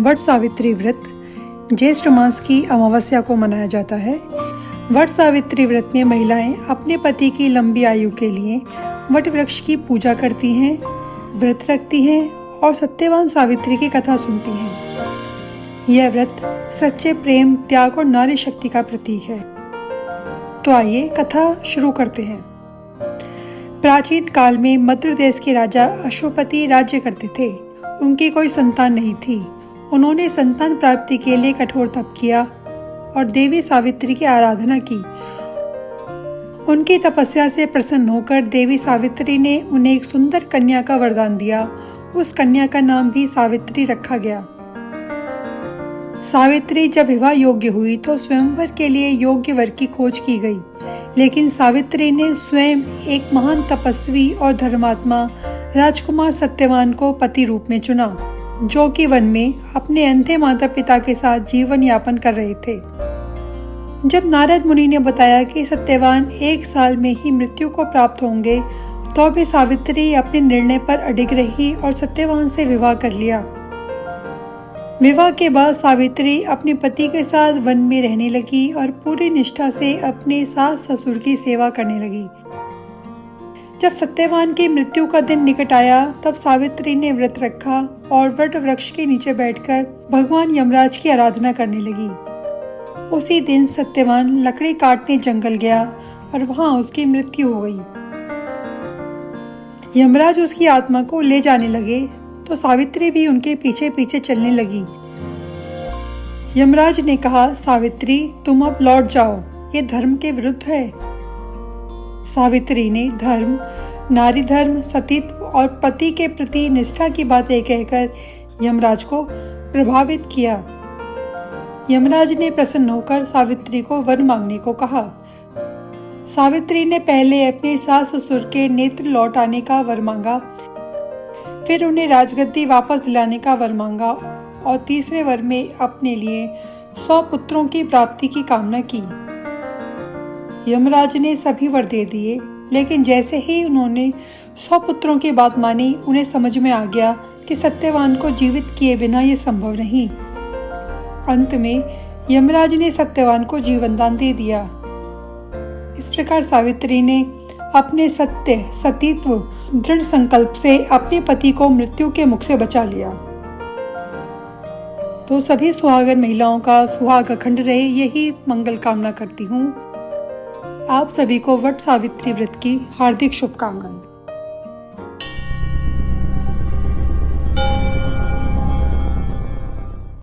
वट सावित्री व्रत ज्येष्ठ मास की अमावस्या को मनाया जाता है। वट सावित्री व्रत में महिलाएं अपने पति की लंबी आयु के लिए वट वृक्ष की पूजा करती हैं, व्रत रखती हैं और सत्यवान सावित्री की कथा सुनती हैं। यह व्रत सच्चे प्रेम, त्याग और नारी शक्ति का प्रतीक है। तो आइए कथा शुरू करते हैं। प्राचीन काल में मद्र देश के राजा अश्वपति राज्य करते थे। उनकी कोई संतान नहीं थी। उन्होंने संतान प्राप्ति के लिए कठोर तप किया और देवी सावित्री की आराधना की। उनकी तपस्या से प्रसन्न होकर देवी सावित्री ने उन्हें एक सुंदर कन्या का वरदान दिया। उस कन्या का नाम भी सावित्री रखा गया। सावित्री जब विवाह योग्य हुई तो स्वयंवर के लिए योग्य वर की खोज की गई, लेकिन सावित्री ने स्वयं एक महान तपस्वी और धर्मात्मा राजकुमार सत्यवान को पति रूप में चुना, जो कि वन में अपने अंधे माता पिता के साथ जीवन यापन कर रहे थे। जब नारद मुनि ने बताया कि सत्यवान 1 साल में ही मृत्यु को प्राप्त होंगे, तो भी सावित्री अपने निर्णय पर अडिग रही और सत्यवान से विवाह कर लिया। विवाह के बाद सावित्री अपने पति के साथ वन में रहने लगी और पूरी निष्ठा से अपने सास ससुर की सेवा करने लगी। जब सत्यवान की मृत्यु का दिन निकट आया, तब सावित्री ने व्रत रखा और वट वृक्ष के नीचे बैठकर भगवान यमराज की आराधना करने लगी। उसी दिन सत्यवान लकड़ी काटने जंगल गया और वहां उसकी मृत्यु हो गई। यमराज उसकी आत्मा को ले जाने लगे तो सावित्री भी उनके पीछे पीछे चलने लगी। यमराज ने कहा, सावित्री तुम अब लौट जाओ, ये धर्म के विरुद्ध है। सावित्री ने धर्म, नारी धर्म, सतीत्व और पति के प्रति निष्ठा की बातें कहकर यमराज को प्रभावित किया। यमराज ने प्रसन्न होकर सावित्री को वर मांगने को कहा। सावित्री ने पहले अपने सास ससुर के नेत्र लौट आने का वर मांगा, फिर उन्हें राजगद्दी वापस दिलाने का वर मांगा और तीसरे वर में अपने लिए 100 पुत्रों की प्राप्ति की कामना की। यमराज ने सभी वर दे दिए, लेकिन जैसे ही उन्होंने 100 पुत्रों की बात मानी, उन्हें समझ में आ गया कि सत्यवान को जीवित किए बिना ये संभव नहीं। अंत में यमराज ने सत्यवान को जीवन दान दे दिया। इस प्रकार सावित्री ने अपने सत्य, सतीत्व, दृढ़ संकल्प से अपने पति को मृत्यु के मुख से बचा लिया। तो सभी सुहागन महिलाओं का सुहाग अखंड रहे, यही मंगल कामना करती हूँ। आप सभी को वट सावित्री व्रत की हार्दिक शुभकामनाएं।